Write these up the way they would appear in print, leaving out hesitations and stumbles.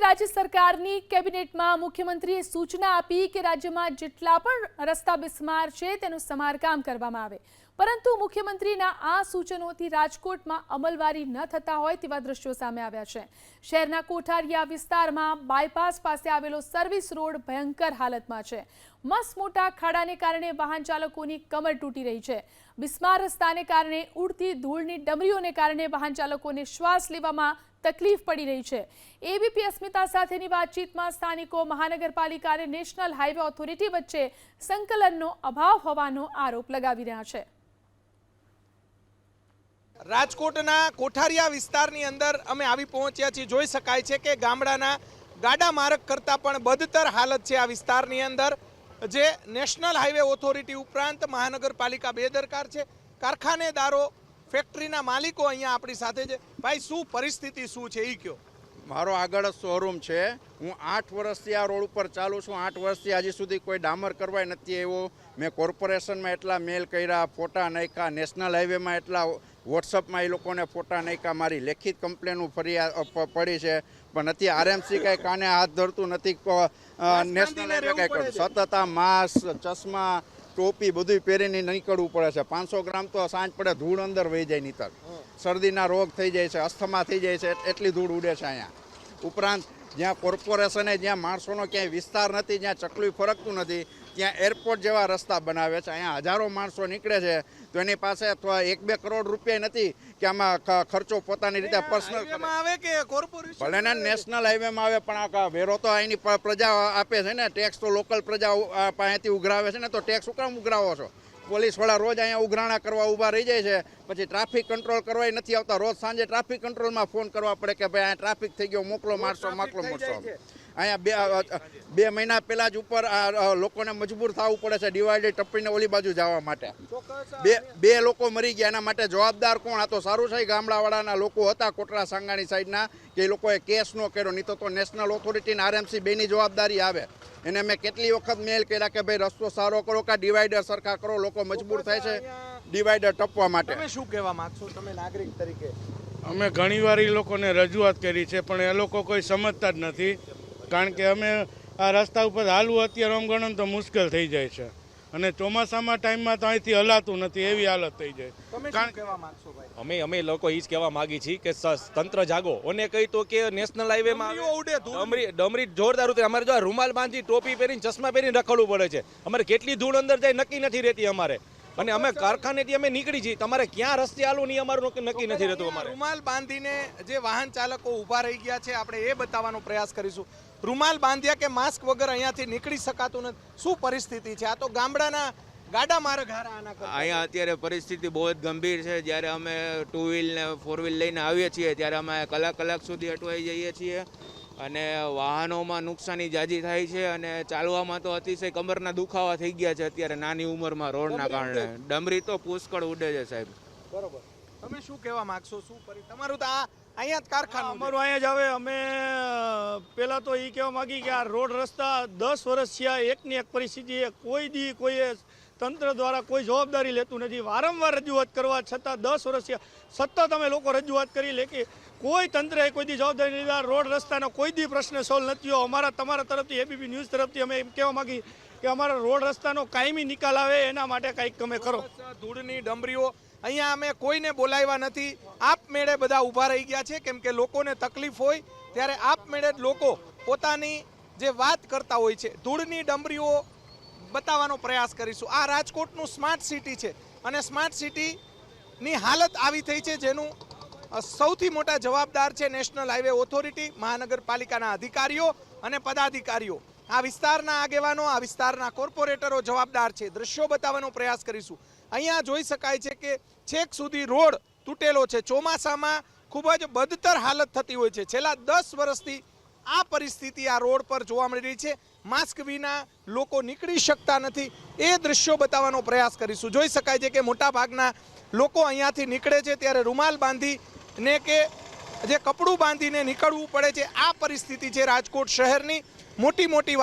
રાજ્ય સરકારની કેબિનેટમાં મુખ્યમંત્રીએ સૂચના આપી કે રાજ્યમાં જેટલા પણ રસ્તા બિસ્માર છે તેનું સમારકામ કરવામાં આવે, પરંતુ મુખ્યમંત્રીના આ સૂચનોથી રાજકોટમાં અમલવારી ન થતા હોય તેવા દ્રશ્યો સામે આવ્યા છે। શહેરના કોઠારિયા વિસ્તારમાં બાયપાસ પાસે આવેલો સર્વિસ રોડ ભયંકર હાલતમાં છે। મસ્ત મોટા ખાડાને કારણે વાહન ચાલકોની કમર તૂટી રહી છે। બિસ્માર રસ્તાને કારણે ઉડતી ધૂળની ડમરીઓને કારણે વાહન ચાલકોને શ્વાસ લેવામાં તકલીફ પડી રહી છે। એબીપી અસ્મિતા સાથેની વાતચીતમાં સ્થાનિકો મહાનગરપાલિકા અને નેશનલ હાઈવે ઓથોરિટી વચ્ચે સંકલનનો અભાવ હોવાનો આરોપ લગાવી રહ્યા છે। રાજકોટના કોઠારિયા વિસ્તારની અંદર અમે આવી પહોંચ્યા છીએ। જોઈ શકાય છે કે ગામડાના ગાડા માર્ગ કરતાં પણ બદતર હાલત છે આ વિસ્તારની અંદર, જે નેશનલ હાઈવે ઓથોરિટી ઉપરાંત મહાનગરપાલિકા બેદરકાર છે। કારખાનેદારો, ફેક્ટરીના માલિકો અહીંયા આપણી સાથે છે। ભાઈ, શું પરિસ્થિતિ શું છે એ કહો। મારો આગળ શોરૂમ છે। હું 8 વર્ષથી આ રોડ ઉપર ચાલું છું। 8 વર્ષથી હજી સુધી કોઈ ડામર કરવાય નથી આવ્યો। મેં કોર્પોરેશનમાં એટલા મેલ કર્યા, ફોટા નાખ્યા, નેશનલ હાઈવેમાં એટલા વોટ્સઅપમાં એ લોકોને ફોટા નાખ્યા, મારી લેખિત કમ્પ્લેનો ફરિયાદ પડી છે, પણ નથી આરએમસી કાંઈ કાને હાથ ધરતું નથી। નેશનલ હાઈવે કાંઈ કરતું, સતત આ માસ્ક, ચશ્મા, ટોપી બધું પહેરીને નીકળવું પડે છે। 500 ગ્રામ તો સાંજ પડે ધૂળ અંદર વહી જાય, નીતર શરદીના રોગ થઈ જાય છે, અસ્થમા થઈ જાય છે, એટલી ધૂળ ઉડે છે અહીંયા। ઉપરાંત જ્યાં કોર્પોરેશને જ્યાં માણસોનો ક્યાંય વિસ્તાર નથી, જ્યાં ચકલું ફરકતું નથી, ત્યાં એરપોર્ટ જેવા રસ્તા બનાવે છે। અહીંયા હજારો માણસો નીકળે છે તો એની પાસે અથવા 1-2 કરોડ રૂપિયા નથી કે આમાં ખર્ચો પોતાની રીતે પર્સનલ આવે કે કોર્પોરેશન ભલે ને નેશનલ હાઈવેમાં આવે, પણ આ વેરો તો અહીંની પ્રજા આપે છે ને, ટેક્સ તો લોકલ પ્રજા પાસેથી ઉઘરાવે છે ને, તો ટેક્સ શું કામ ઉઘરાવો છો? પોલીસવાળા રોજ અહીંયા ઉઘરાણા કરવા ઊભા રહી જાય છે, પછી ટ્રાફિક કંટ્રોલ કરવા નથી આવતા। રોજ સાંજે ટ્રાફિક કંટ્રોલમાં ફોન કરવા પડે કે ભાઈ આ ટ્રાફિક થઈ ગયો, મોકલો માણસો, મોકલો માણસો। અહીંયા 2 મહિના પહેલાં જ ઉપર લોકોને મજબૂર થવું પડે છે ડિવાઈડર ટપ્પીને ઓલી બાજુ જવા માટે। બે લોકો મરી ગયા, એના માટે જવાબદાર કોણ? આ તો સારું છે ગામડાવાળાના લોકો હતા કોટડા સાંગાણી સાઈડના, કે એ લોકોએ કેસ ન કર્યો, નહીં તો નેશનલ ઓથોરિટી અને આરએમસી બેની જવાબદારી આવે। એને મેં કેટલી વખત મેલ કર્યા કે ભાઈ રસ્તો સારો કરો કે ડિવાઈડર સરખા કરો, લોકો મજબૂર થાય છે ડિવાઈડર ટપવા માટે। તમે શું કહેવા માંગશો તમે નાગરિક તરીકે? અમે ઘણીવાર એ લોકોને રજૂઆત કરી છે, પણ એ લોકો કોઈ સમજતા જ નથી, કારણ કે અમે આ રસ્તા ઉપર હાલવું અત્યારે આમ ગણો તો મુશ્કેલ થઈ જાય છે, અને ચોમાસામાં ટાઈમમાં તો અહીંથી હલાતું નથી, એવી હાલત થઈ જાય। તમે શું કહેવા માંગશો ભાઈ? અમે લોકો એ જ કહેવા માંગી છીએ કે તંત્ર જાગો। અને કહી તો કે નેશનલ હાઈવેમાં ડમરી જોરદાર ઉતરે। અમારે જો રૂમાલ બાંધી, ટોપી પહેરીને, ચશ્મા પહેરીને રખડવું પડે છે। અમારે કેટલી ધૂળ અંદર જાય નક્કી નથી રહેતી અમારે, અને અમે કારખાનેથી અમે નીકળી છીએ, તમારે ક્યાં રસ્તે હાલવું નહીં અમારું નક્કી નથી રહેતું। અમારે રૂમાલ બાંધીને જે વાહન ચાલકો ઊભા રહી ગયા છે, આપણે એ બતાવવાનો પ્રયાસ કરીશું। રૂમાલ બાંધ્યા કે માસ્ક વગર અહીંયાથી નીકળી શકાતું નથી। શું પરિસ્થિતિ છે? આ તો ગામડાના ગાડા માર્ગ અહીંયા અત્યારે પરિસ્થિતિ બહુ જ ગંભીર છે। જ્યારે અમે 2 વ્હીલ ને 4 વ્હીલ લઈને આવીએ છીએ ત્યારે અમે કલાક સુધી અટવાઈ જઈએ છીએ, અને વાહનોમાં નુકસાની જાજી થાય છે, અને ચાલવામાં તો અતિશય કમરના દુખાવા થઈ ગયા છે અત્યારે નાની ઉંમરમાં રોડના કારણે। ડમરી તો પુષ્કળ ઉડે છે સાહેબ। બરોબર, તમે શું કહેવા માંગશો? શું તમારું તો અહીંયા જ કારખાનું? અમારું અહીંયા જ આવે। અમે પહેલાં તો એ કહેવા માગી કે આ રોડ રસ્તા 10 વર્ષ થયા, એકની એક પરિસ્થિતિ, કોઈ તંત્ર દ્વારા કોઈ જવાબદારી લેતું નથી। વારંવાર રજૂઆત કરવા છતાં 10 વર્ષ થયા, સતત અમે લોકો રજૂઆત કરી લે કે કોઈ તંત્રએ કોઈ દી જવાબદારી લીધા, રોડ રસ્તાનો કોઈ દી પ્રશ્ન સોલ્વ નથી થયો। તમારા તરફથી, એબીપી ન્યૂઝ તરફથી અમે એમ કહેવા માગી કે અમારા રોડ રસ્તાનો કાયમી નિકાલ આવે, એના માટે કંઈક તમે કરો। ધૂળની ડમરીઓ અહીંયા અમે કોઈને બોલાવ્યા નથી, આપમેળે બધા ઊભા રહી ગયા છે, કેમ કે લોકોને તકલીફ હોય ત્યારે આપમેળે જ લોકો પોતાની જે વાત કરતા હોય છે। ધૂળની ડમરીઓ બતાવવાનો પ્રયાસ કરીશું। આ રાજકોટનું સ્માર્ટ સિટી છે, અને સ્માર્ટ સિટીની હાલત આવી થઈ છે, જેનું સૌથી મોટા જવાબદાર છે નેશનલ હાઈવે ઓથોરિટી, મહાનગરપાલિકાના અધિકારીઓ અને પદાધિકારીઓ। આ વિસ્તારના આગેવાનો, આ વિસ્તારના કોર્પોરેટરો જવાબદાર છે। દ્રશ્યો બતાવવાનો પ્રયાસ કરીશું। અહીંયા જોઈ શકાય છે કે છેક સુધી રોડ તૂટેલો છે। ચોમાસામાં ખૂબ જ બદતર હાલત થતી હોય છે। છેલ્લા 10 વર્ષથી આ પરિસ્થિતિ આ રોડ પર જોવા મળી રહી છે। માસ્ક વિના લોકો નીકળી શકતા નથી, એ દ્રશ્યો બતાવવાનો પ્રયાસ કરીશું। જોઈ શકાય છે કે મોટા ભાગના લોકો અહીંયાથી નીકળે છે ત્યારે રૂમાલ બાંધીને કે જે કપડું બાંધીને નીકળવું પડે છે। આ પરિસ્થિતિ છે રાજકોટ શહેરની। મોટી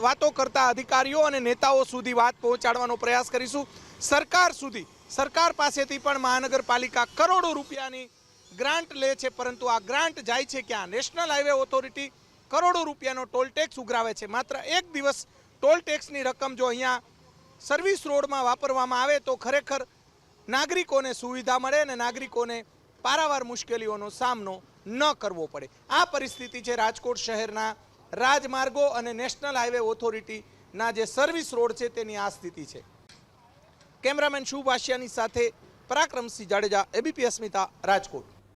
વાતો કરતા અધિકારીઓ અને નેતાઓ સુધી વાત પહોંચાડવાનો પ્રયાસ કરીશું। સરકાર સુધી, સરકાર પાસેથી પણ મહાનગરપાલિકા કરોડો રૂપિયાની ગ્રાન્ટ લે છે, પરંતુ આ ગ્રાન્ટ જાય છે ક્યાં? નેશનલ હાઈવે ઓથોરિટી કરોડો રૂપિયાનો ટોલ ટેક્સ ઉઘરાવે છે. માત્ર એક દિવસ ટોલ ટેક્સની રકમ જો અહીંયા સર્વિસ રોડમાં વાપરવામાં આવે તો ખરેખર નાગરિકોને સુવિધા મળે અને નાગરિકોને પારાવાર મુશ્કેલીઓનો સામનો ન કરવો પડે. આ પરિસ્થિતિ છે રાજકોટ શહેરના રાજમાર્ગો અને નેશનલ હાઈવે ઓથોરિટીના જે સર્વિસ રોડ છે તેની આ સ્થિતિ છે. કેમેરામેન શુભ આશિયાની સાથે પરાક્રમસિંહ જાડેજા, એબીપી અસ્મિતા, રાજકોટ.